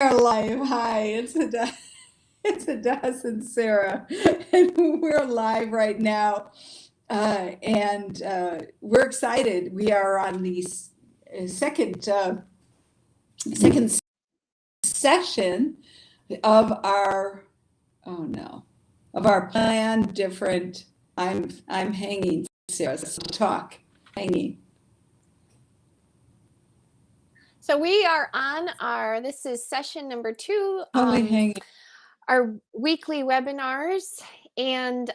Are live. Hi, it's Adas and Sarah, and we're live right now, and we're excited. We are on the second session of our of our plan different. I'm hanging, Sarah. So talk hanging. So we are on this is session number 2, Hanging. our weekly webinars, and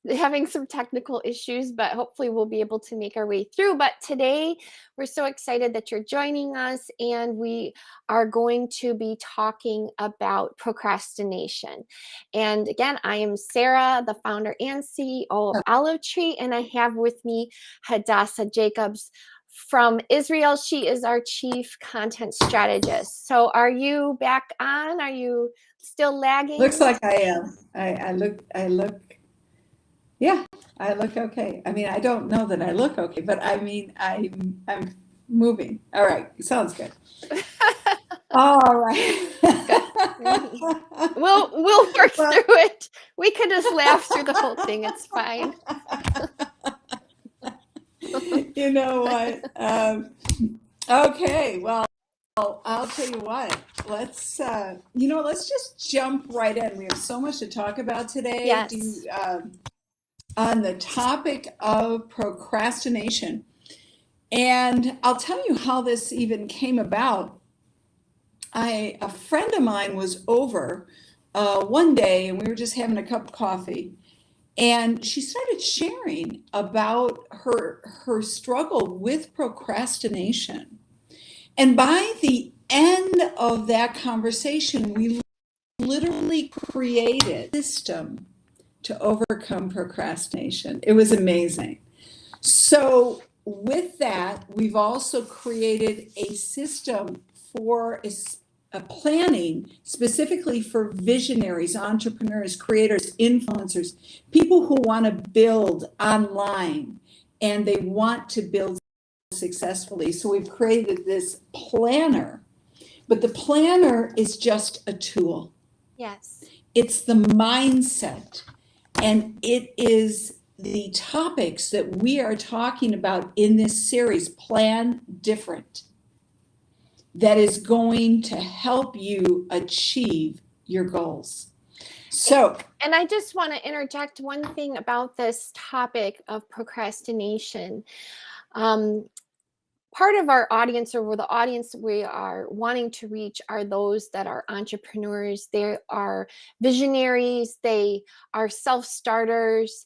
having some technical issues, but hopefully we'll be able to make our way through. But today we're so excited that you're joining us, and we are going to be talking about procrastination. And again, I am Sarah, the founder and CEO of Olive Tree, and I have with me Hadassah Jacobs from Israel. She is our chief content strategist. So are you back on? Are you still lagging? Looks like I am. I look. Yeah, I look okay. I mean, I don't know that I look okay, but I mean, I'm moving. All right, sounds good. All right. We'll work through it. We could just laugh through the whole thing. It's fine. You know what? Okay, well, I'll tell you what. Let's just jump right in. We have so much to talk about today. Yes. On the topic of procrastination. And I'll tell you how this even came about. A friend of mine was over one day, and we were just having a cup of coffee, and she started sharing about her struggle with procrastination. And by the end of that conversation, we literally created a system to overcome procrastination. It was amazing. So with that, we've also created a system for a planning specifically for visionaries, entrepreneurs, creators, influencers, people who want to build online and they want to build successfully. So we've created this planner, but the planner is just a tool. Yes. It's the mindset, and it is the topics that we are talking about in this series, Plan Different, that is going to help you achieve your goals. So, and I just want to interject one thing about this topic of procrastination. Part of our audience, or the audience we are wanting to reach, are those that are entrepreneurs. They are visionaries. They are self-starters,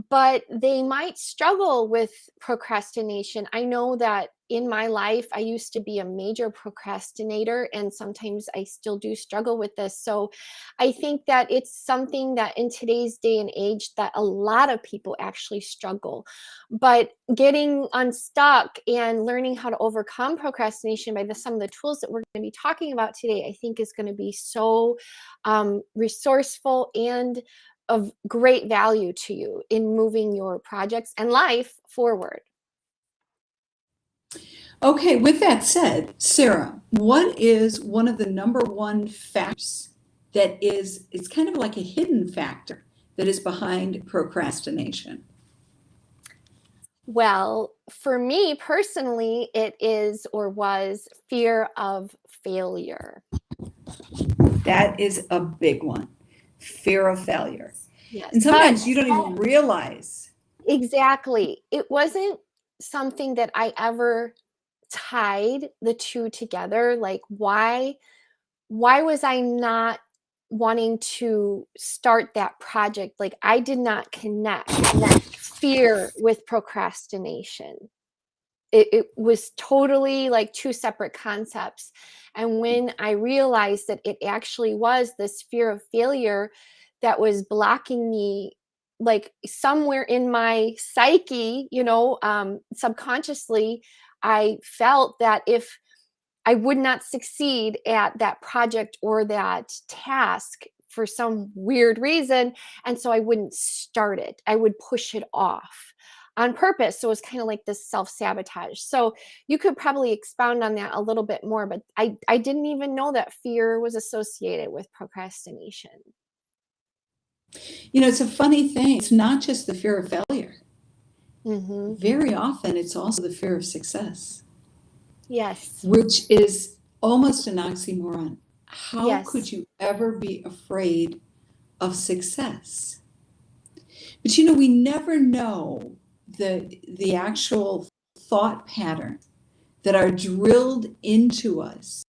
but they might struggle with procrastination. I know that in my life, I used to be a major procrastinator, and sometimes I still do struggle with this. So I think that it's something that in today's day and age that a lot of people actually struggle. But getting unstuck and learning how to overcome procrastination by some of the tools that we're going to be talking about today, I think is going to be so resourceful and of great value to you in moving your projects and life forward. Okay, with that said, Sarah, what is one of the number one factors that it's kind of like a hidden factor that is behind procrastination? Well, for me personally, it is or was fear of failure. That is a big one. Fear of failure. Yes. And sometimes you don't even realize. Exactly. It wasn't something that I ever tied the two together. Like, why was I not wanting to start that project? Like, I did not connect fear with procrastination. It was totally like two separate concepts. And when I realized that it actually was this fear of failure that was blocking me, like somewhere in my psyche, subconsciously, I felt that if I would not succeed at that project or that task for some weird reason, and so I wouldn't start it. I would push it off. on purpose. So it's kind of like this self-sabotage. So you could probably expound on that a little bit more, but I didn't even know that fear was associated with procrastination. It's a funny thing. It's not just the fear of failure. Mm-hmm. Very often, it's also the fear of success. Yes. Which is almost an oxymoron. How Yes. could you ever be afraid of success? But we never know the actual thought pattern that are drilled into us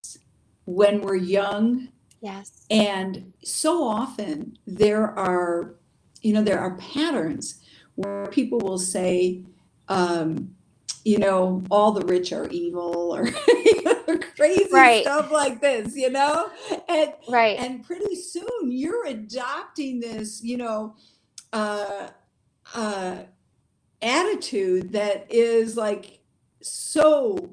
when we're young. Yes. And so often there are patterns where people will say, all the rich are evil, or crazy stuff like this, and pretty soon you're adopting this, attitude that is like so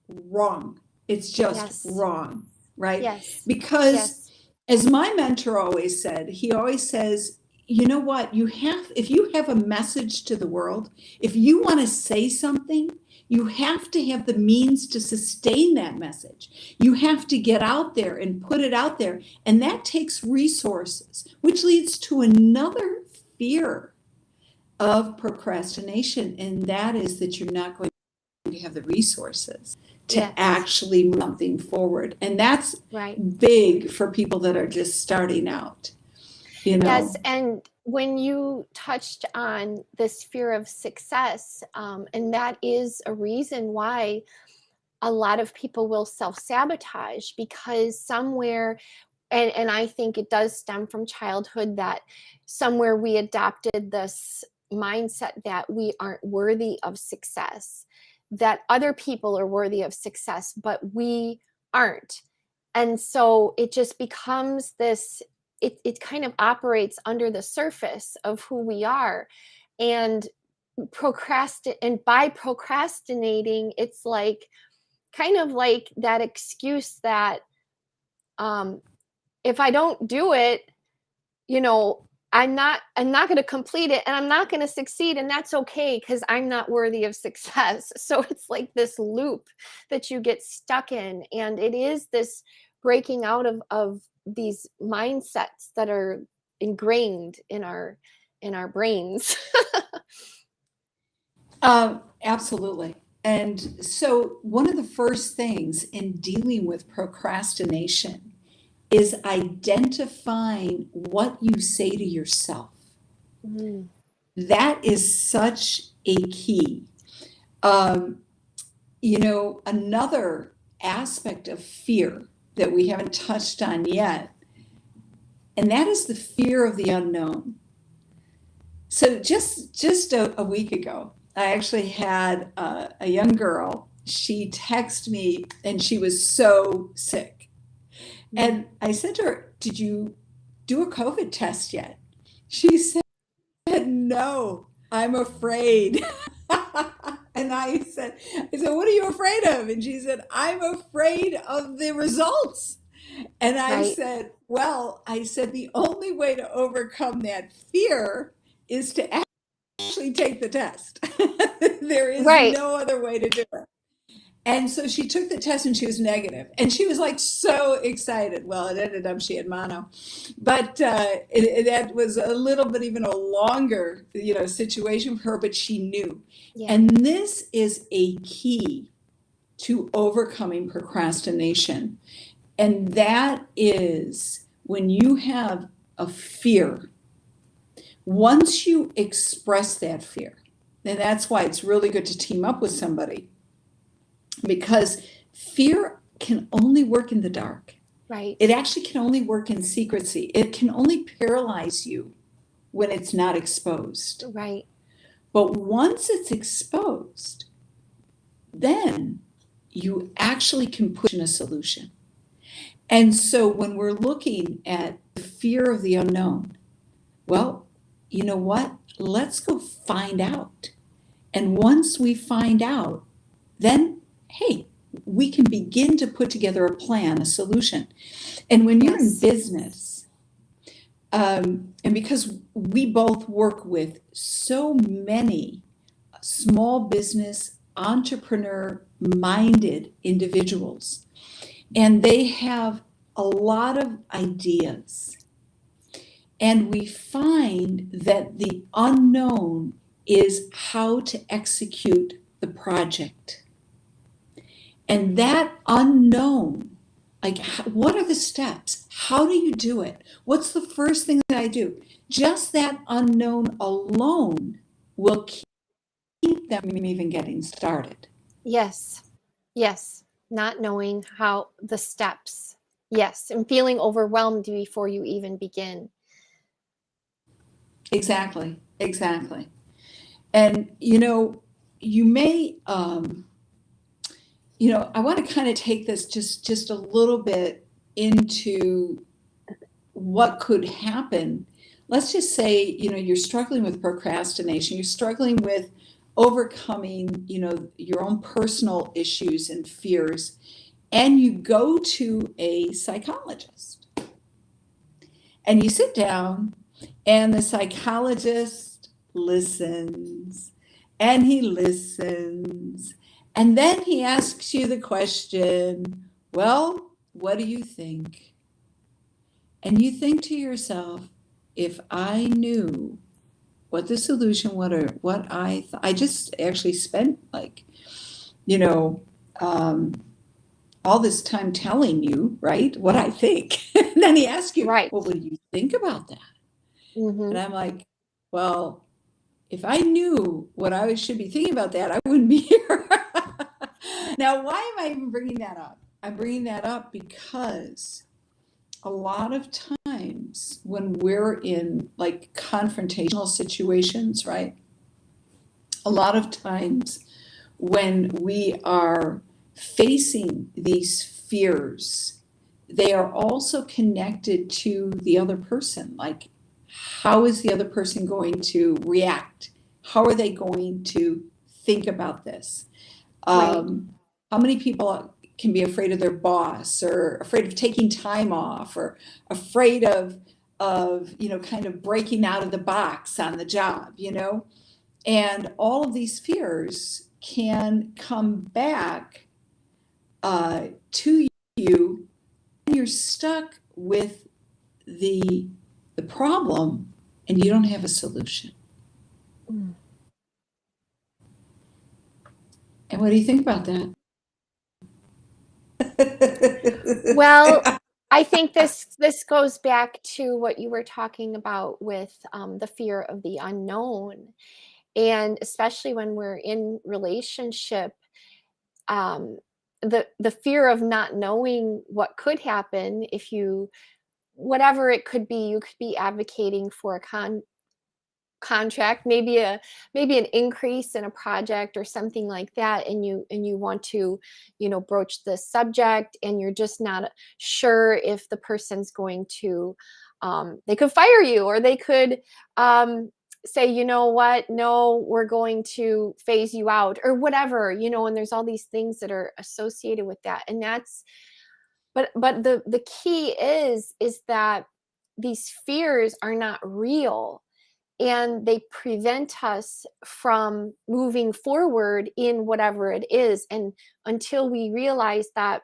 wrong. It's just wrong, right? Yes. Because as my mentor always said, he always says, you know what, if you have a message to the world, if you want to say something, you have to have the means to sustain that message. You have to get out there and put it out there. And that takes resources, which leads to another fear of procrastination. And that is that you're not going to have the resources to actually move something forward. And that's big for people that are just starting out. Yes, and when you touched on this fear of success, and that is a reason why a lot of people will self-sabotage, because somewhere, and I think it does stem from childhood, that somewhere we adopted this mindset that we aren't worthy of success, that other people are worthy of success, but we aren't. And so it just becomes this, it kind of operates under the surface of who we are. And by procrastinating, it's like kind of like that excuse that if I don't do it, I'm not going to complete it, and I'm not going to succeed, and that's okay because I'm not worthy of success. So it's like this loop that you get stuck in, and it is this breaking out of these mindsets that are ingrained in our brains. Absolutely. And so one of the first things in dealing with procrastination is identifying what you say to yourself. Mm. That is such a key. Another aspect of fear that we haven't touched on yet, and that is the fear of the unknown. So just a week ago, I actually had a young girl. She texted me, and she was so sick. And I said to her, "Did you do a COVID test yet?" She said, "No, I'm afraid." And I said, "What are you afraid of?" And she said, "I'm afraid of the results." And I said, the only way to overcome that fear is to actually take the test. There is no other way to do it. And so she took the test, and she was negative, and she was like so excited. Well, it ended up she had mono, but that was a little bit even a longer, situation for her, but she knew. Yeah. And this is a key to overcoming procrastination. And that is when you have a fear, once you express that fear, and that's why it's really good to team up with somebody, because fear can only work in the dark. Right. It actually can only work in secrecy. It can only paralyze you when it's not exposed. Right. But once it's exposed, then you actually can push in a solution. And so when we're looking at the fear of the unknown, well, you know what? Let's go find out. And once we find out, then, hey, we can begin to put together a plan, a solution. And when you're in business, And because we both work with so many small business, entrepreneur minded individuals, and they have a lot of ideas. And we find that the unknown is how to execute the project. And that unknown, like, what are the steps? How do you do it? What's the first thing that I do? Just that unknown alone will keep them from even getting started. Yes. Yes. Not knowing how the steps. Yes. And feeling overwhelmed before you even begin. Exactly. Exactly. And, you may, I want to kind of take this just a little bit into what could happen. Let's just say, you're struggling with procrastination, you're struggling with overcoming, your own personal issues and fears, and you go to a psychologist and you sit down and the psychologist listens and he listens. And then he asks you the question, well, what do you think? And you think to yourself, if I knew what the solution would, or what I just actually spent um, all this time telling you, right, what I think. And then he asks you, Right. well, what do you think about that? Mm-hmm. And I'm like, well, if I knew what I should be thinking about that, I wouldn't be here. Now, why am I even bringing that up? I'm bringing that up because a lot of times when we're in like confrontational situations, right? A lot of times when we are facing these fears, they are also connected to the other person. Like, how is the other person going to react? How are they going to think about this? Right. How many people can be afraid of their boss, or afraid of taking time off, or afraid of kind of breaking out of the box on the job, and all of these fears can come back to you, and you're stuck with the problem, and you don't have a solution. Mm. And what do you think about that? Well, I think this goes back to what you were talking about with the fear of the unknown, and especially when we're in relationship, um, the fear of not knowing what could happen if you, whatever it could be, you could be advocating for a contract, maybe an increase in a project or something like that, and you want to, broach the subject, and you're just not sure if the person's going to, they could fire you, or they could say, you know what, no, we're going to phase you out, or whatever, and there's all these things that are associated with that. And that's, but the key is that these fears are not real, and they prevent us from moving forward in whatever it is. And until we realize that,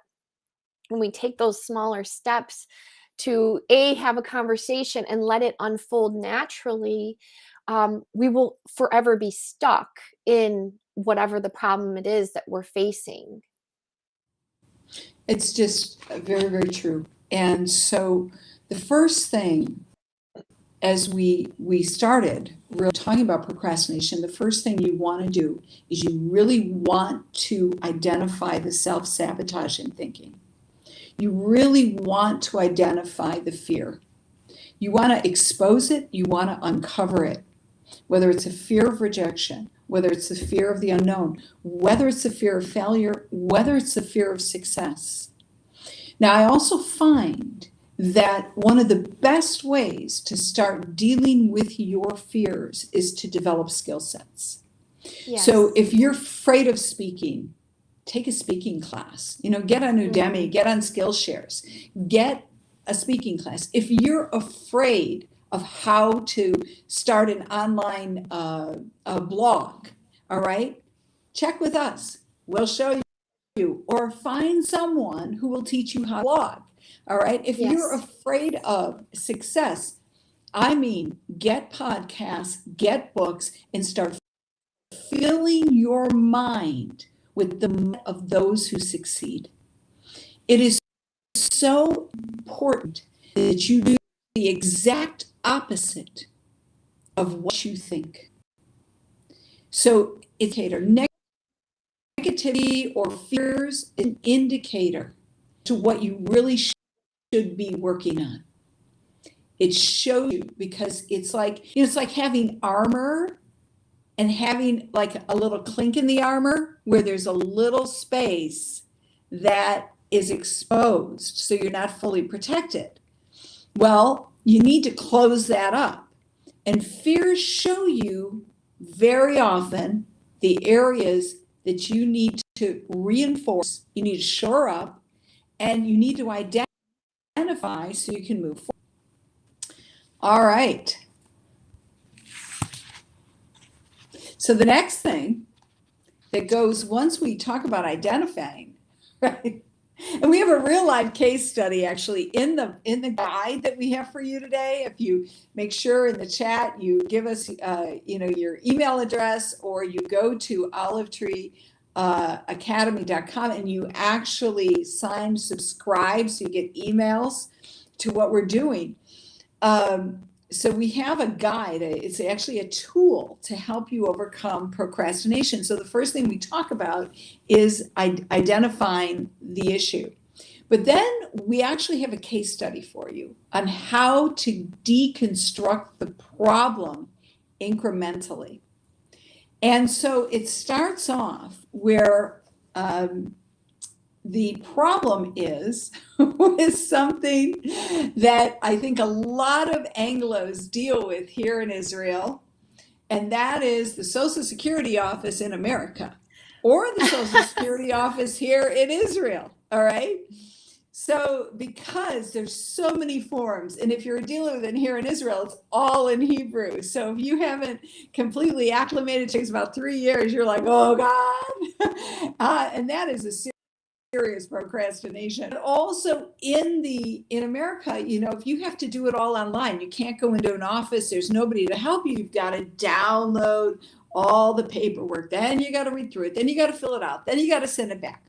when we take those smaller steps to have a conversation and let it unfold naturally, we will forever be stuck in whatever the problem it is that we're facing. It's just very, very true. And so the first thing, as we started really talking about procrastination, the first thing you want to do is you really want to identify the self-sabotaging thinking. You really want to identify the fear. You want to expose it, you want to uncover it, whether it's a fear of rejection, whether it's the fear of the unknown, whether it's the fear of failure, whether it's the fear of success. Now, I also find that one of the best ways to start dealing with your fears is to develop skill sets. Yes. So if you're afraid of speaking, take a speaking class. Get on Udemy, get on Skillshares, get a speaking class. If you're afraid of how to start an online blog, all right? Check with us. We'll show you, or find someone who will teach you how to blog, all right? If you're afraid of success, I mean, get podcasts, get books, and start filling your mind with the of those who succeed. It is so important that you do the exact opposite of what you think. So indicator, negativity or fears, an indicator to what you really should be working on. It shows you, because it's like, it's like having armor and having like a little clink in the armor where there's a little space that is exposed, so you're not fully protected. Well, you need to close that up. And fears show you very often the areas that you need to reinforce, you need to shore up, and you need to identify so you can move forward. All right. So the next thing that goes, once we talk about identifying, right? And we have a real live case study actually in the guide that we have for you today. If you make sure in the chat you give us your email address, or you go to olivetreeacademy.com and you actually subscribe so you get emails to what we're doing. So we have a guide. It's actually a tool to help you overcome procrastination. So the first thing we talk about is identifying the issue. But then we actually have a case study for you on how to deconstruct the problem incrementally. And so it starts off where the problem is something that I think a lot of Anglos deal with here in Israel, and that is the Social Security office in America, or the Social Security office here in Israel, all right? So because there's so many forms, and if you're dealing with it here in Israel, it's all in Hebrew. So if you haven't completely acclimated, it takes about 3 years, you're like, oh God. And that is a serious procrastination. But also in America, if you have to do it all online, you can't go into an office, there's nobody to help you. You've got to download all the paperwork. Then you got to read through it. Then you got to fill it out. Then you got to send it back.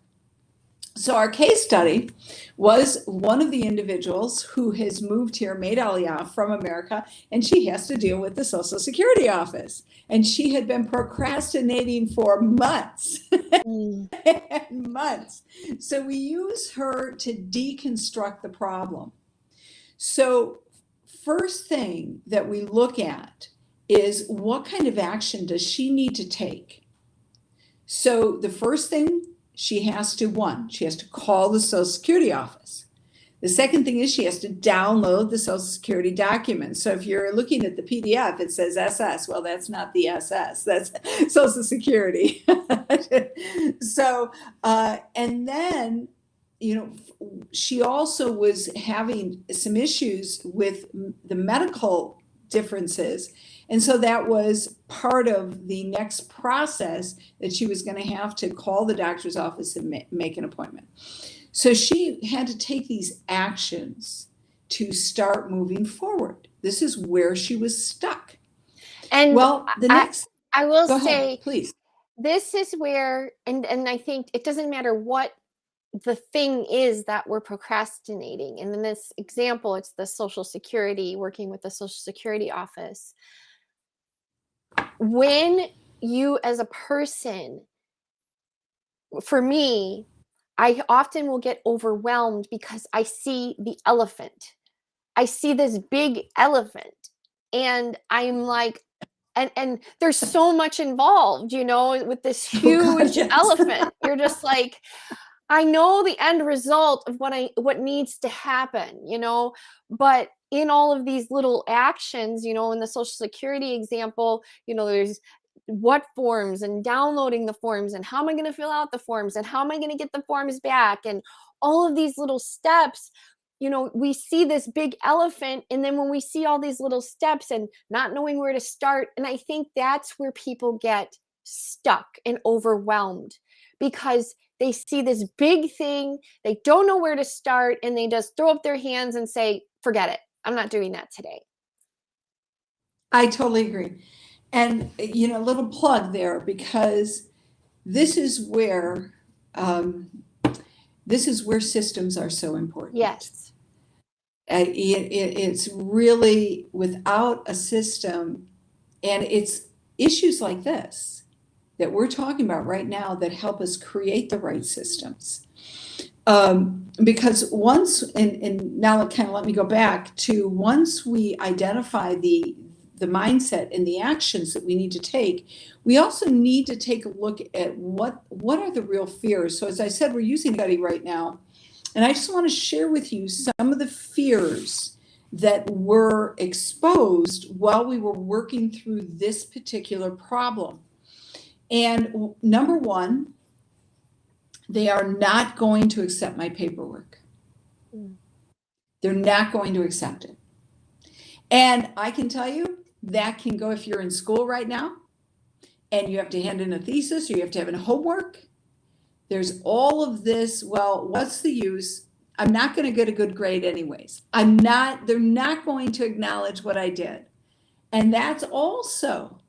So our case study was one of the individuals who has moved here, made Aliyah from America, and she has to deal with the Social Security office. And she had been procrastinating for months and months. So we use her to deconstruct the problem. So first thing that we look at is, what kind of action does she need to take? So the first thing, she has to call the Social Security office. The second thing is she has to download the Social Security documents. So if you're looking at the PDF, it says SS. Well, that's not the SS, that's Social Security. So, and then, she also was having some issues with the medical differences. And so that was part of the next process, that she was going to have to call the doctor's office and make an appointment. So she had to take these actions to start moving forward. This is where she was stuck. And well, the next, I will go say, ahead, please. This is where, and I think it doesn't matter what the thing is that we're procrastinating. And in this example, it's the Social Security, working with the Social Security office. When you as a person, for me, I often will get overwhelmed because I see the elephant. I see this big elephant, and I'm like, and there's so much involved, with this huge elephant. You're just like, I know the end result of what needs to happen, but in all of these little actions, in the Social Security example, there's what forms and downloading the forms, and how am I going to fill out the forms, and how am I going to get the forms back, and all of these little steps. we see this big elephant, and then when we see all these little steps and not knowing where to start, and I think that's where people get stuck and overwhelmed, because they see this big thing, they don't know where to start, and they just throw up their hands and say, forget it, I'm not doing that today. I totally agree. And, a little plug there, because this is where systems are so important. Yes. It's really, without a system, and it's issues like this that we're talking about right now that help us create the right systems. Because once, and now kind of let me go back to, once we identify the mindset and the actions that we need to take, we also need to take a look at what are the real fears. So as I said, we're using a study right now, and I just want to share with you some of the fears that were exposed while we were working through this particular problem. And number one, they are not going to accept my paperwork. They're not going to accept it. And I can tell you, that can go if you're in school right now and you have to hand in a thesis, or you have to have a homework. There's all of this. Well, what's the use? I'm not going to get a good grade anyways. They're not going to acknowledge what I did. And that's also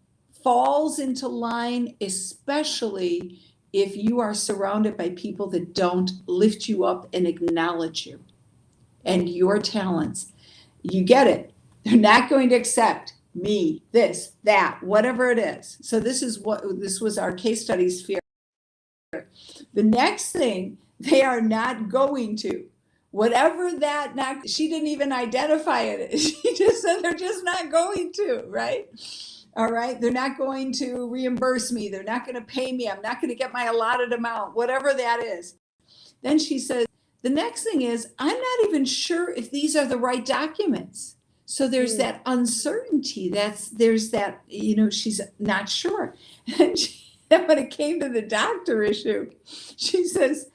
falls into line, especially if you are surrounded by people that don't lift you up and acknowledge you and your talents. You get it. They're not going to accept me, this, that, whatever it is. So this was our case study's fear. The next thing, they are not going to, whatever that, she didn't even identify it. She just said they're just not going to, right? All right. They're not going to reimburse me. They're not going to pay me. I'm not going to get my allotted amount, whatever that is. Then she says, the next thing is, I'm not even sure if these are the right documents. So there's that uncertainty. There's that, she's not sure. And when it came to the doctor issue, she says,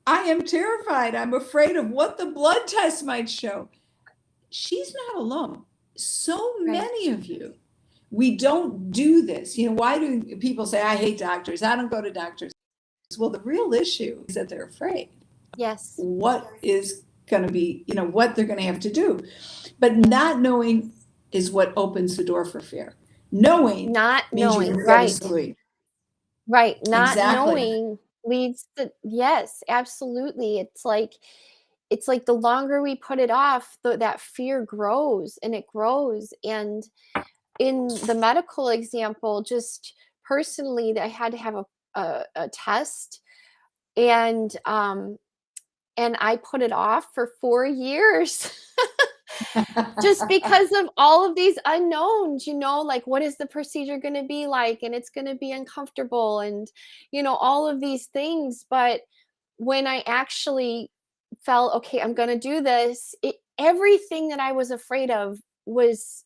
I am terrified. I'm afraid of what the blood test might show. She's not alone. So many of you, we don't do this. Why do people say, I hate doctors, I don't go to doctors? Well, the real issue is that they're afraid. Yes. What is going to be, what they're going to have to do. But not knowing is what opens the door for fear. Knowing means you can go to sleep. Right. Not Exactly. knowing leads to, yes, absolutely. It's like the longer we put it off, that fear grows and it grows. And in the medical example, just personally, I had to have a test, and I put it off for 4 years. Just because of all of these unknowns, like, what is the procedure going to be like? And it's going to be uncomfortable, and, all of these things. But when I actually felt, okay, I'm going to do this, everything that I was afraid of was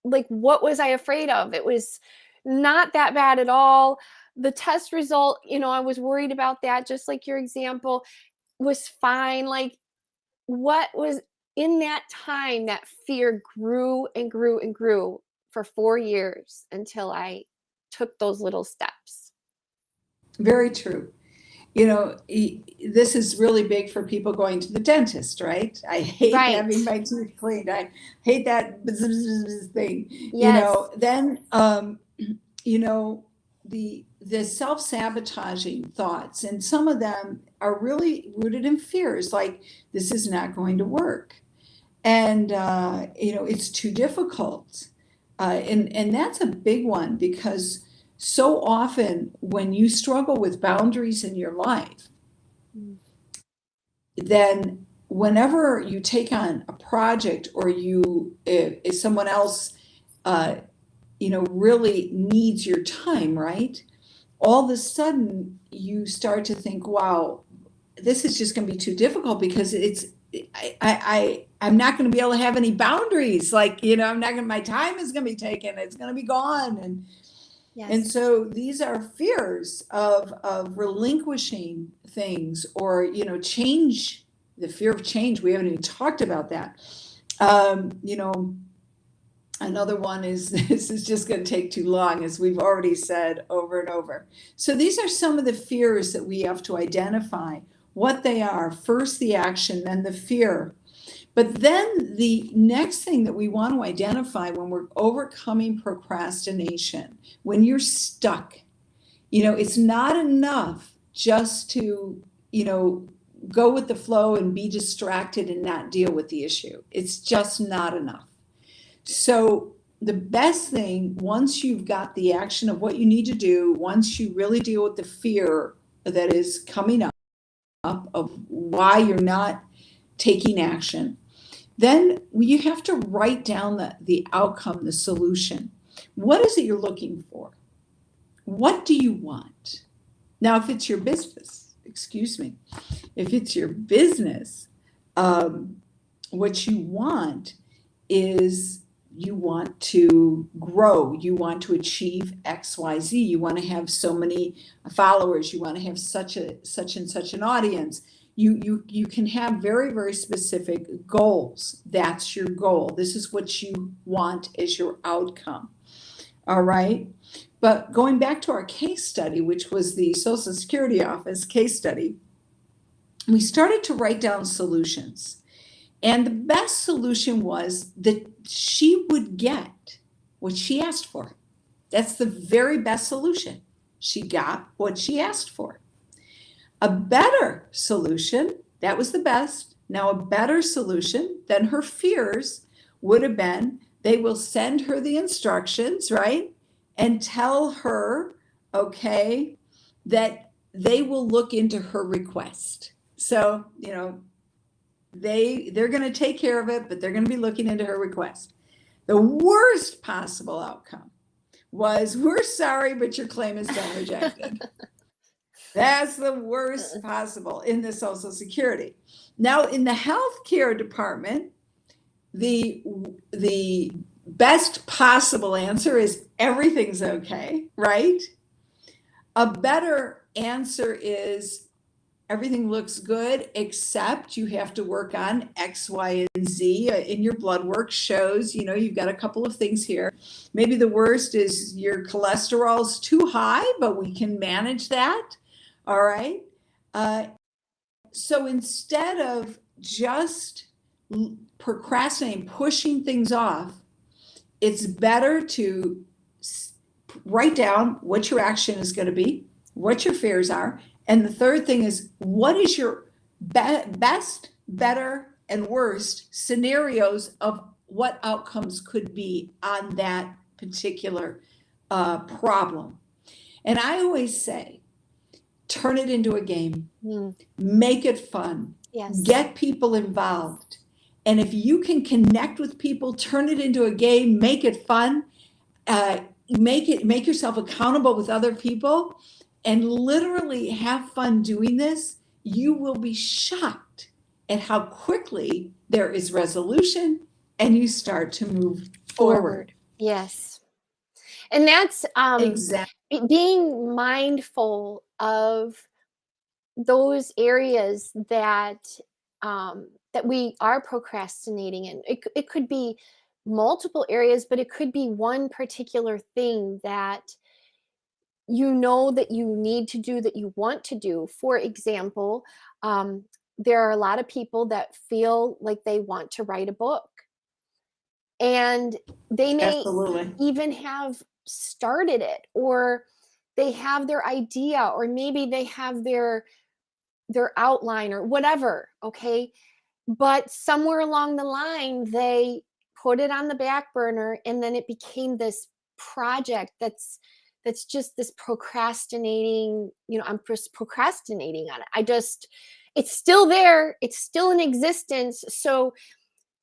like, what was I afraid of? It was not that bad at all. The test result, I was worried about that, just like your example, was fine. Like, what was in that time, that fear grew and grew and grew for 4 years until I took those little steps. Very true. This is really big for people going to the dentist, right? I hate having my teeth cleaned. I hate that thing. Yes. Then, the self-sabotaging thoughts, and some of them are really rooted in fears, like, this is not going to work. And, it's too difficult. And that's a big one, because so often when you struggle with boundaries in your life, then whenever you take on a project, or if someone else, really needs your time, right? All of a sudden you start to think, wow, this is just going to be too difficult, because I'm not going to be able to have any boundaries. Like, my time is going to be taken. It's going to be gone. And so these are fears of relinquishing things, or, change the fear of change. We haven't even talked about that. You know, another one is, this is just going to take too long, as we've already said over and over. So these are some of the fears that we have to identify what they are. First, the action, then the fear. But then the next thing that we want to identify when we're overcoming procrastination, when you're stuck, you know, it's not enough just to, you know, go with the flow and be distracted and not deal with the issue. It's just not enough. So the best thing, once you've got the action of what you need to do, once you really deal with the fear that is coming up of why you're not taking action, then you have to write down the outcome, the solution. What is it you're looking for? What do you want? Now, if it's your business, if it's your business, what you want is, you want to grow, you want to achieve XYZ, you want to have so many followers, you want to have such and such an audience. You can have very, very specific goals. That's your goal. This is what you want as your outcome. All right. But going back to our case study, which was the Social Security Office case study, we started to write down solutions. And the best solution was that she would get what she asked for. That's the very best solution. She got what she asked for. A better solution, that was the best. Now, a better solution than her fears would have been, they will send her the instructions, right? And tell her, okay, that they will look into her request. So, you know, they're going to take care of it, but they're going to be looking into her request. The worst possible outcome was, we're sorry, but your claim has been rejected. That's the worst possible in the Social Security. Now, in the healthcare department, the best possible answer is everything's okay, right? A better answer is everything looks good, except you have to work on X, Y, and Z. In your blood work shows, you know, you've got a couple of things here. Maybe the worst is your cholesterol's too high, but we can manage that. All right. So instead of just procrastinating, pushing things off, it's better to write down what your action is going to be, what your fears are. And the third thing is, what is your best, better, and worst scenarios of what outcomes could be on that particular problem. And I always say, turn it into a game, make it fun, get people involved. And if you can connect with people, turn it into a game, make it fun, make yourself accountable with other people, and literally have fun doing this, you will be shocked at how quickly there is resolution and you start to move forward. Yes. And that's Exactly. being mindful of those areas that that we are procrastinating in. It could be multiple areas, but it could be one particular thing that you know that you need to do, that you want to do. For example, there are a lot of people that feel like they want to write a book, and they may Absolutely. even have started it, or they have their idea, or maybe they have their outline or whatever, okay? But somewhere along the line, they put it on the back burner, and then it became this project that's just this procrastinating, you know, I'm just procrastinating on it. It's still there, it's still in existence. So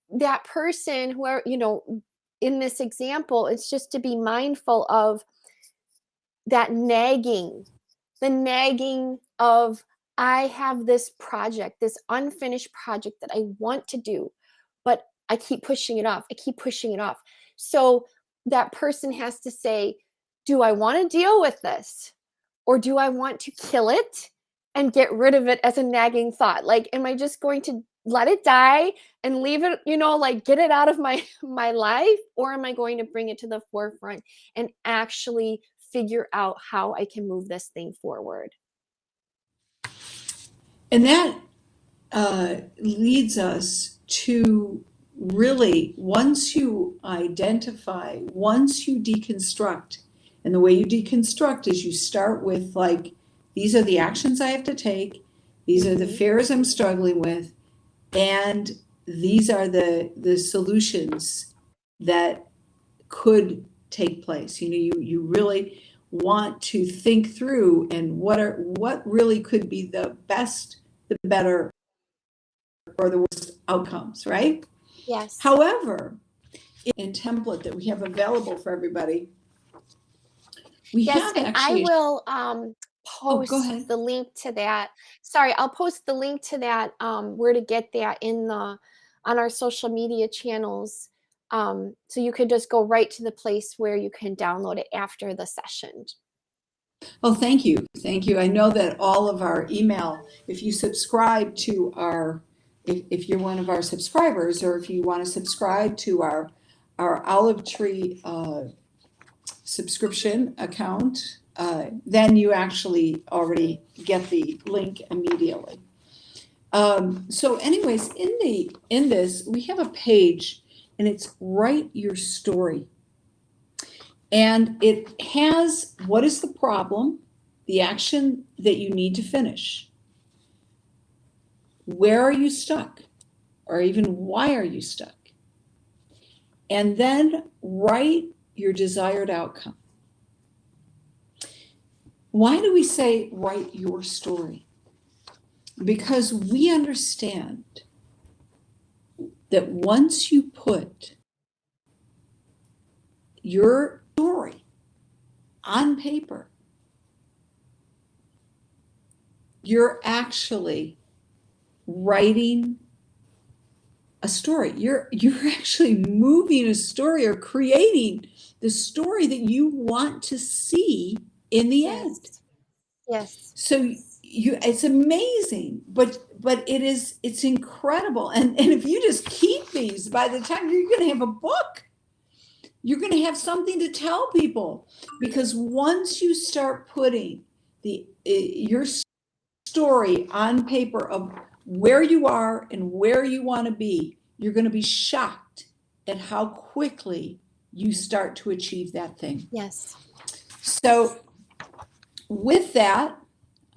that person, who, you know, in this example, it's just to be mindful of that nagging, the nagging of, I have this project, this unfinished project that I want to do, but I keep pushing it off. I keep pushing it off. So that person has to say, do I want to deal with this? Or do I want to kill it and get rid of it as a nagging thought. Like, am I just going to let it die and leave it, like get it out of my life? Or am I going to bring it to the forefront and actually figure out how I can move this thing forward? And that leads us to really, once you identify, once you deconstruct, and the way you deconstruct is you start with like, these are the actions I have to take, these are the fears I'm struggling with, and these are the solutions that could take place. You really want to think through and what really could be the best, the better, or the worst outcomes, right? Yes. However, in template that we have available for everybody, we have and actually. I will post go ahead. the link to that. Sorry, I'll post the link to that, where to get that on our social media channels. So you could just go right to the place where you can download it after the session. Oh, thank you. Thank you. I know that all of our email, if you subscribe to if you're one of our subscribers, or if you want to subscribe to our Olive Tree subscription account, then you actually already get the link immediately. So anyways, in this, we have a page, and it's Write Your Story. And it has what is the problem, the action that you need to finish, where are you stuck, or even why are you stuck, and then write your desired outcome. Why do we say write your story? Because we understand that once you put your story on paper, you're actually writing a story. You're actually moving a story, or creating the story that you want to see in the end. Yes. So it's amazing, but it's incredible. And if you just keep these, by the time you're going to have a book, you're going to have something to tell people, because once you start putting your story on paper of where you are and where you want to be, you're going to be shocked at how quickly you start to achieve that thing. Yes. So with that,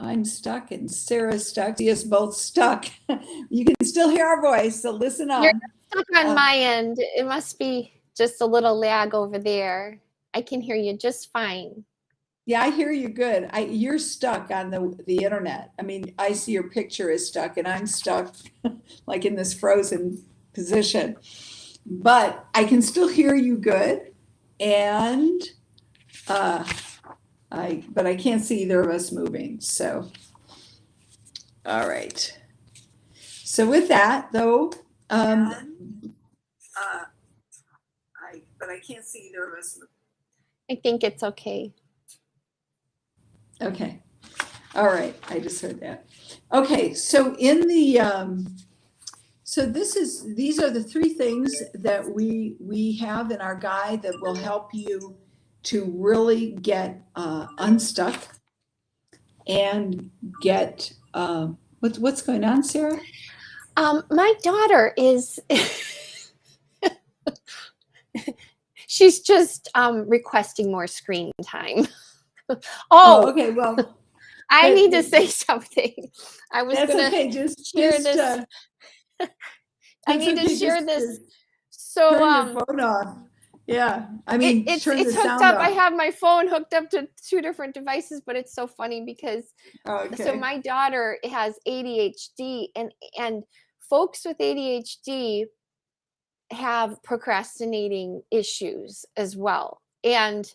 I'm stuck and Sarah's stuck. See us both stuck. You can still hear our voice, so listen on. You're stuck on my end. It must be just a little lag over there. I can hear you just fine. Yeah, I hear you good. You're stuck on the internet. I mean, I see your picture is stuck, and I'm stuck like in this frozen position. But I can still hear you good, and but I can't see either of us moving. So, all right. So with that, though, but I can't see either of us moving. I think it's okay. Okay. All right. I just heard that. Okay. So in the these are the three things that we have in our guide that will help you to really get unstuck and get what's going on, Sarah? My daughter is she's just requesting more screen time. Oh, okay. Well, I need to say something. I was that's gonna okay. Just share this. I need to share this. So turn your phone off. Yeah, I mean, it's turn the hooked sound up. off. I have my phone hooked up to two different devices, but it's so funny because so my daughter has ADHD, and folks with ADHD have procrastinating issues as well. And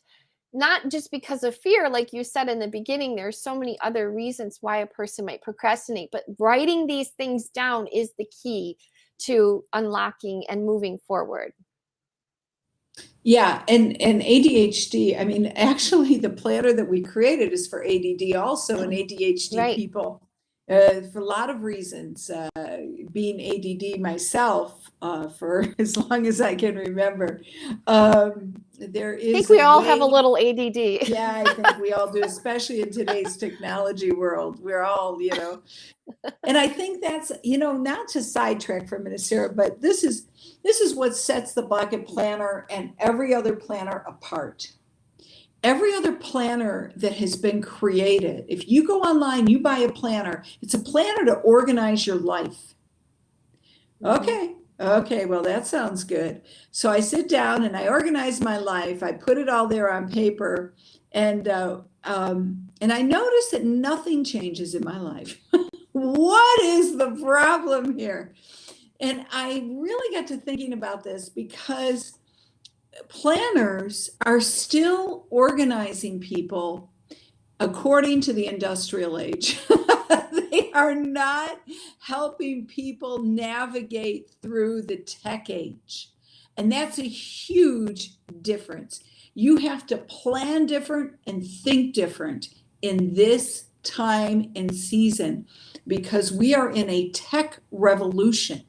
not just because of fear, like you said in the beginning, there's so many other reasons why a person might procrastinate, but writing these things down is the key to unlocking and moving forward. Yeah, and ADHD, I mean, actually the planner that we created is for ADD also, and ADHD people. For a lot of reasons. Being ADD myself for as long as I can remember, there I is think we a all have a way. little ADD. Yeah, I think we all do, especially in today's technology world. We're all, and I think that's, not to sidetrack for a minute, Sarah, but this is what sets the bucket planner and every other planner apart. Every other planner that has been created, if you go online, you buy a planner, it's a planner to organize your life. Okay, well, that sounds good. So I sit down and I organize my life. I put it all there on paper, and I notice that nothing changes in my life. What is the problem here? And I really got to thinking about this because planners are still organizing people according to the industrial age. They are not helping people navigate through the tech age. And that's a huge difference. You have to plan different and think different in this time and season because we are in a tech revolution.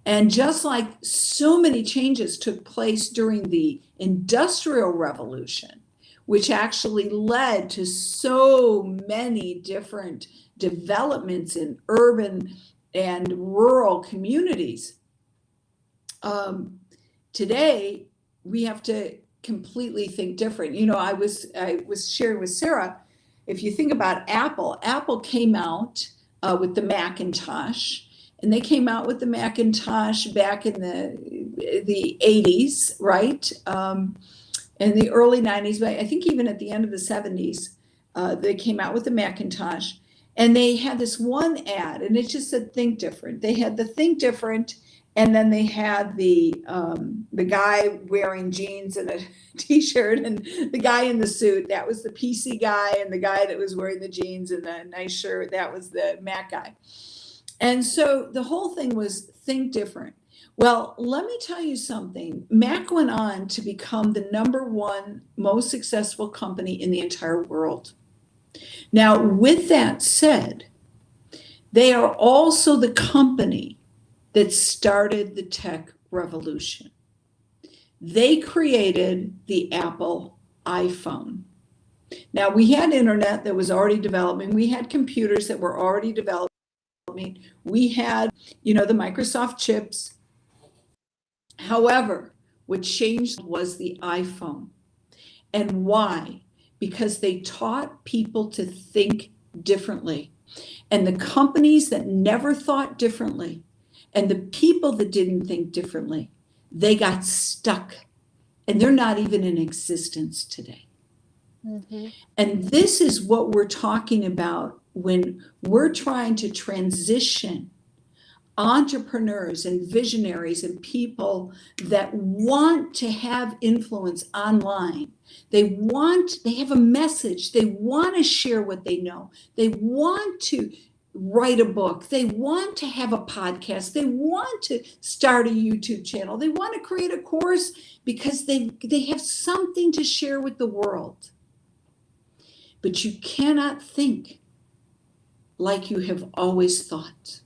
And just like so many changes took place during the Industrial Revolution, which actually led to so many different developments in urban and rural communities, today we have to completely think different. I was sharing with Sarah, if you think about Apple came out with the Macintosh. And they came out with the Macintosh back in the 80s, right? In the early 90s, but I think even at the end of the 70s, they came out with the Macintosh. And they had this one ad, and it just said "Think Different." They had the "Think Different," and then they had the guy wearing jeans and a t-shirt, and the guy in the suit. That was the PC guy, and the guy that was wearing the jeans and the nice shirt, that was the Mac guy. And so the whole thing was think different. Well, let me tell you something. Mac went on to become the #1 most successful company in the entire world. Now, with that said, they are also the company that started the tech revolution. They created the Apple iPhone. Now, we had internet that was already developing. We had computers that were already developing. We had, the Microsoft chips. However, what changed was the iPhone. And why? Because they taught people to think differently. And the companies that never thought differently and the people that didn't think differently, they got stuck. And they're not even in existence today. Mm-hmm. And this is what we're talking about when we're trying to transition entrepreneurs and visionaries and people that want to have influence online. They have a message. They want to share what they know. They want to write a book. They want to have a podcast. They want to start a YouTube channel. They want to create a course because they have something to share with the world. But you cannot think like you have always thought.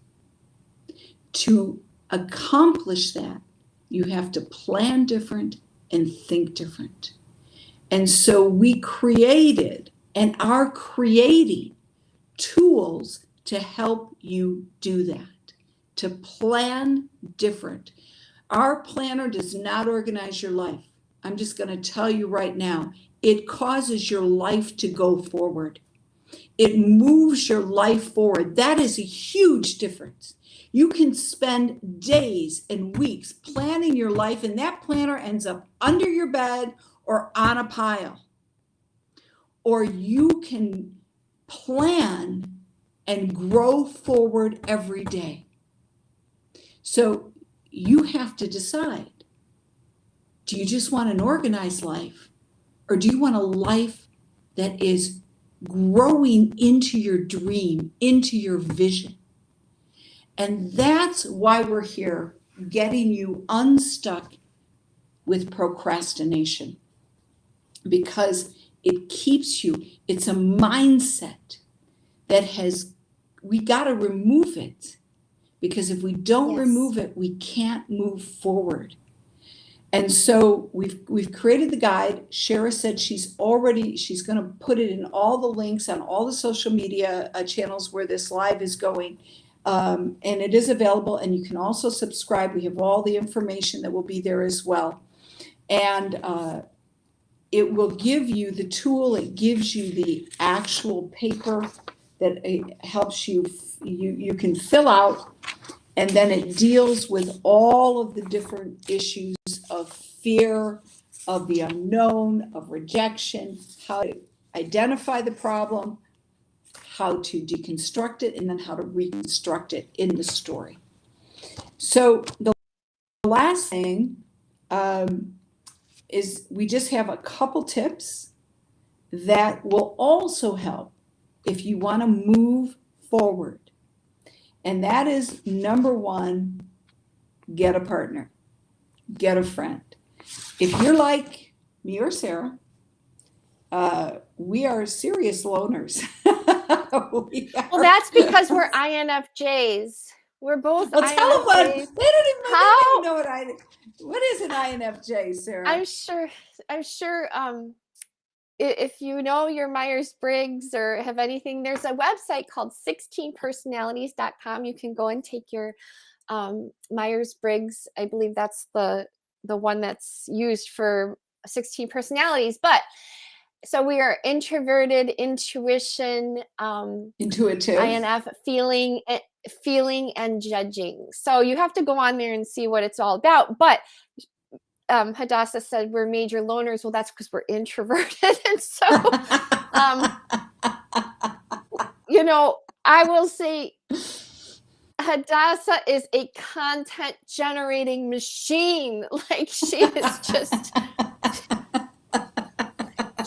To accomplish that, you have to plan different and think different. And so we created and are creating tools to help you do that, to plan different. Our planner does not organize your life. I'm just going to tell you right now, it causes your life to go forward. It moves your life forward. That is a huge difference. You can spend days and weeks planning your life, and that planner ends up under your bed or on a pile. Or you can plan and grow forward every day. So you have to decide, do you just want an organized life, or do you want a life that is growing into your dream, into your vision? And that's why we're here, getting you unstuck with procrastination, because it keeps you, it's a mindset that has we got to remove it, because if we don't Yes. remove it, we can't move forward. And so we've created the guide. Shara said she's going to put it in all the links on all the social media channels where this live is going. And it is available, and you can also subscribe. We have all the information that will be there as well. And it will give you the tool. It gives you the actual paper that helps you can fill out. And then it deals with all of the different issues of fear, of the unknown, of rejection, how to identify the problem, how to deconstruct it, and then how to reconstruct it in the story. So the last thing is we just have a couple tips that will also help if you want to move forward. And that is, number one, get a partner, get a friend. If you're like me or Sarah, we are serious loners. Well, that's because we're INFJs. We're both well, INFJs. Tell them what, they don't even know what is an INFJ, Sarah? I'm sure if you know your Myers-Briggs or have anything, there's a website called 16personalities.com. You can go and take your Myers-Briggs. I believe that's the one that's used for 16 personalities. But so we are introverted, intuition, intuitive, INF, feeling and judging. So you have to go on there and see what it's all about. But Hadassah said we're major loners. Well, that's because we're introverted. And so, I will say Hadassah is a content generating machine. Like, she is just,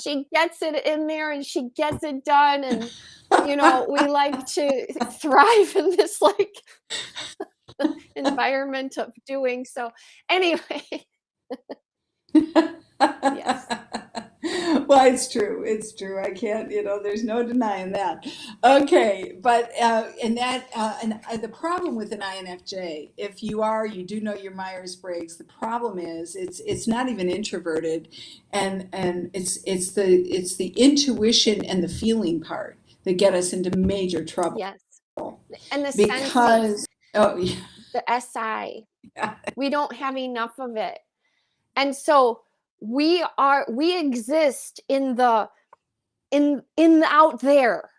she gets it in there and she gets it done. And, we like to thrive in this like environment of doing. So anyway. Yes. Well, it's true. I can't, there's no denying that. Okay. But, and the problem with an INFJ, if you do know your Myers-Briggs, the problem is it's not even introverted, and it's the intuition and the feeling part that get us into major trouble. Yes. And the because, the SI, yeah. We don't have enough of it. And so we exist in the out there.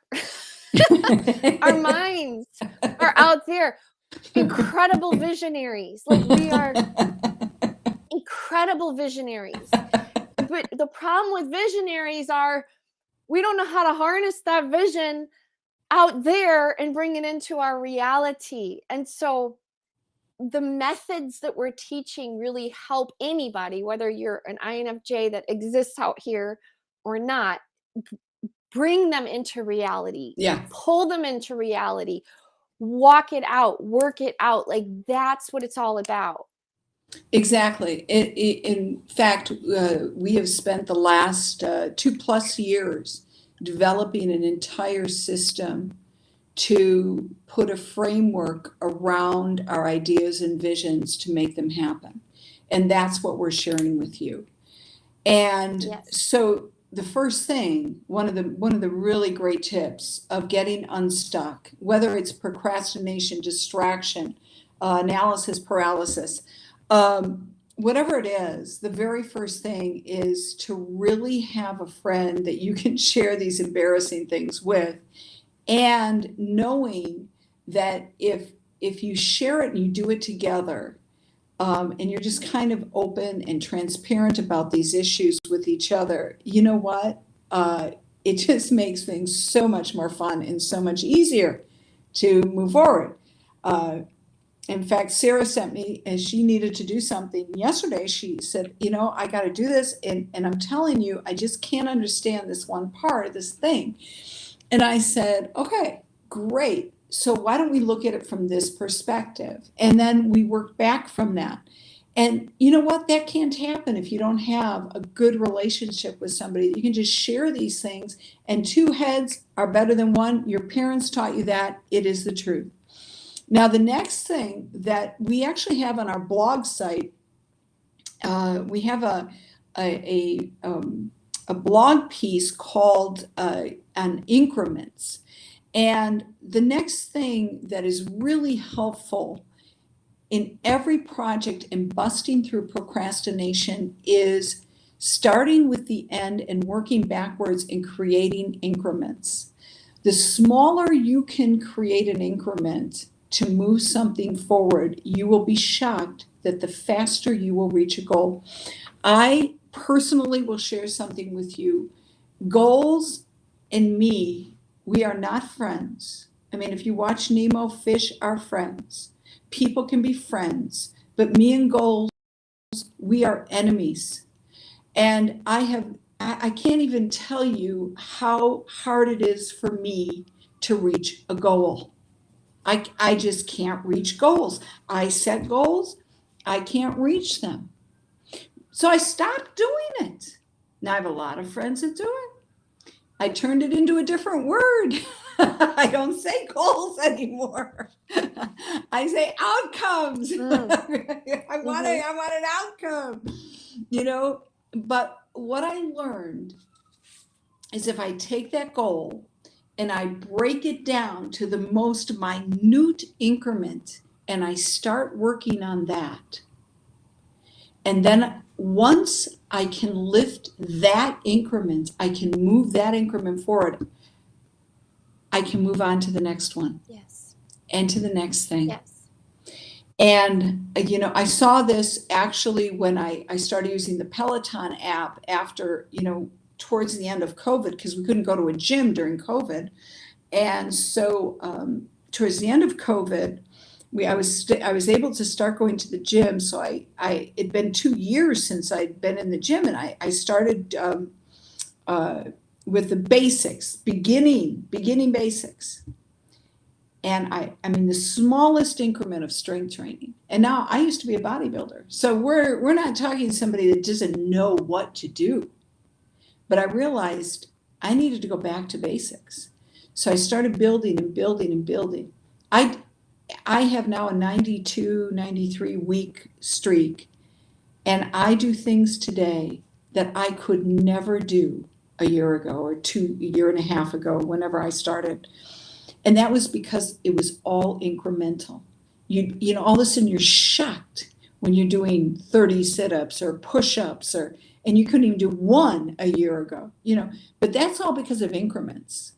Our minds are out there. Incredible visionaries. Like, we are incredible visionaries. But the problem with visionaries are we don't know how to harness that vision out there and bring it into our reality. And so the methods that we're teaching really help anybody, whether you're an INFJ that exists out here or not, bring them into reality. Yeah. Pull them into reality. Walk it out. Work it out. Like, that's what it's all about. Exactly. In fact, we have spent the last 2+ years developing an entire system to put a framework around our ideas and visions to make them happen. And that's what we're sharing with you. And yes. So the first thing, one of the really great tips of getting unstuck, whether it's procrastination, distraction, analysis paralysis, whatever it is, the very first thing is to really have a friend that you can share these embarrassing things with. And knowing that if you share it and you do it together, and you're just kind of open and transparent about these issues with each other, you know what? It just makes things so much more fun and so much easier to move forward. In fact, Sarah sent me, and she needed to do something yesterday. She said, I got to do this. And I'm telling you, I just can't understand this one part of this thing. And I said, okay, great. So why don't we look at it from this perspective? And then we work back from that. And you know what? That can't happen if you don't have a good relationship with somebody. You can just share these things, and two heads are better than one. Your parents taught you that. It is the truth. Now, the next thing that we actually have on our blog site, we have a blog piece called on increments. And the next thing that is really helpful in every project and busting through procrastination is starting with the end and working backwards and creating increments. The smaller you can create an increment to move something forward, you will be shocked that the faster you will reach a goal. I personally will share something with you. Goals and me, we are not friends. I mean, if you watch Nemo, fish are friends. People can be friends, but me and goals, we are enemies. And I can't even tell you how hard it is for me to reach a goal. I just can't reach goals. I set goals, I can't reach them. So I stopped doing it. Now I have a lot of friends that do it. I turned it into a different word. I don't say goals anymore. I say outcomes. I want an outcome, but what I learned is if I take that goal and I break it down to the most minute increment and I start working on that, and then once I can lift that increment, I can move that increment forward, I can move on to the next one. Yes. And to the next thing. Yes. And, I saw this actually when I started using the Peloton app after, towards the end of COVID, because we couldn't go to a gym during COVID. And so towards the end of COVID, I was able to start going to the gym. So it'd been 2 years since I'd been in the gym, and I started with the basics, beginning basics. And I mean, the smallest increment of strength training. And now I used to be a bodybuilder. So we're not talking somebody that doesn't know what to do. But I realized I needed to go back to basics. So I started building and building and building. I have now a 92, 93 week streak. And I do things today that I could never do a year ago or a year and a half ago, whenever I started. And that was because it was all incremental. All of a sudden you're shocked when you're doing 30 sit-ups or push-ups, and you couldn't even do one a year ago, but that's all because of increments.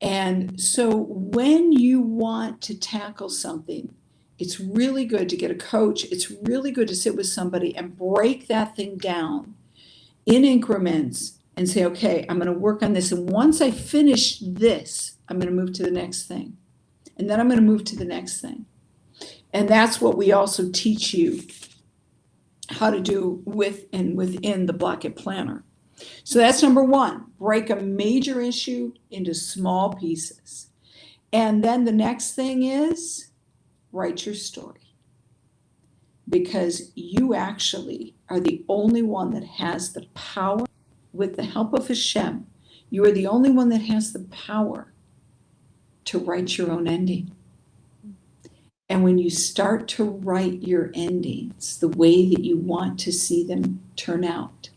And so when you want to tackle something, it's really good to get a coach. It's really good to sit with somebody and break that thing down in increments and say, okay, I'm going to work on this. And once I finish this, I'm going to move to the next thing. And then I'm going to move to the next thing. And that's what we also teach you how to do within the Block It Planner. So that's number one, break a major issue into small pieces. And then the next thing is write your story. Because you actually are the only one that has the power, with the help of Hashem, you are the only one that has the power to write your own ending. And when you start to write your endings the way that you want to see them turn out,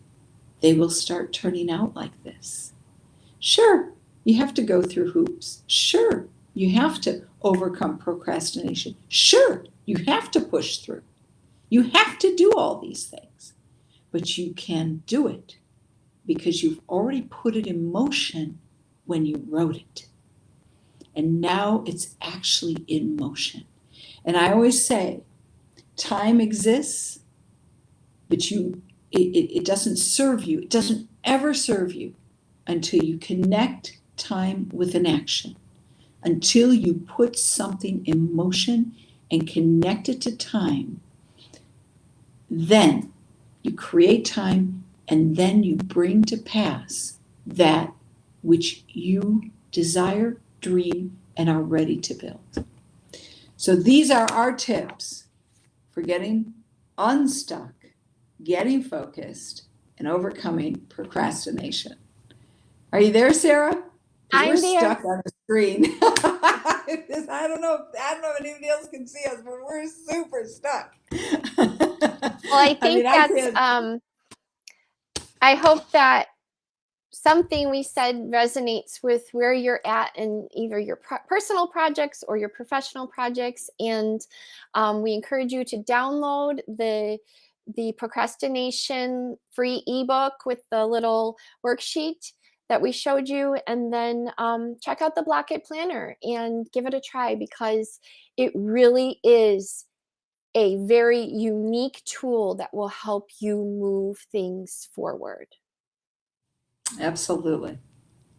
they will start turning out like this. Sure, you have to go through hoops. Sure, you have to overcome procrastination. Sure, you have to push through. You have to do all these things. But you can do it because you've already put it in motion when you wrote it. And now it's actually in motion. And I always say, time exists, but it doesn't serve you. It doesn't ever serve you until you connect time with an action, until you put something in motion and connect it to time. Then you create time, and then you bring to pass that which you desire, dream, and are ready to build. So these are our tips for getting Unstuck, Getting Focused, and Overcoming Procrastination. Are you there, Sarah? Because we're I'm there. stuck on the screen. I don't know if anybody else can see us, but we're super stuck. Well, I think I hope that something we said resonates with where you're at in either your personal projects or your professional projects. And we encourage you to download the procrastination free ebook with the little worksheet that we showed you, and then check out the Block It Planner and give it a try, because it really is a very unique tool that will help you move things forward. Absolutely.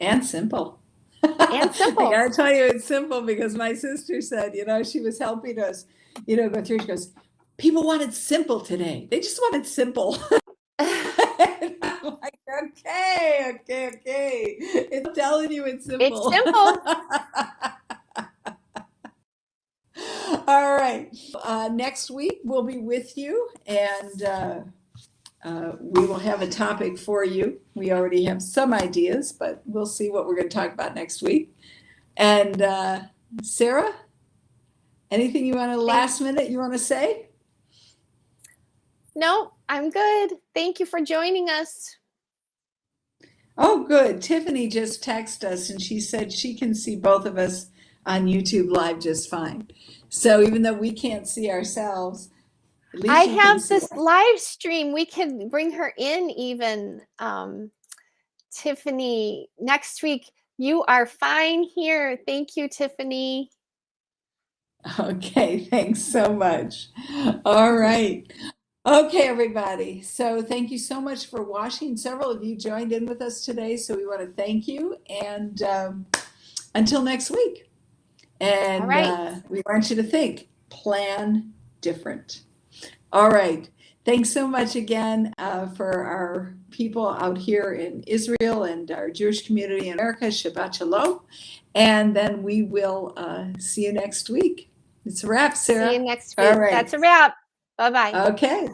And simple. And simple. I gotta tell you, it's simple, because my sister said, she was helping us, go through. She goes, people wanted simple today. They just wanted simple. And I'm like, okay. It's telling you it's simple. It's simple. All right. Next week we'll be with you, and we will have a topic for you. We already have some ideas, but we'll see what we're going to talk about next week. And Sarah, anything you want to last minute you want to say? No, I'm good. Thank you for joining us. Oh, good. Tiffany just texted us, and she said she can see both of us on YouTube Live just fine. So even though we can't see ourselves, at least I you can have see this us. live stream. We can bring her in even. Tiffany, next week, you are fine here. Thank you, Tiffany. Okay, thanks so much. All right. Okay, everybody. So thank you so much for watching. Several of you joined in with us today, so we want to thank you. And until next week. And All right. we want you to think, plan different. All right. Thanks so much again for our people out here in Israel and our Jewish community in America. Shabbat Shalom. And then we will see you next week. It's a wrap, Sarah. See you next week. All right. That's a wrap. Bye-bye. Okay.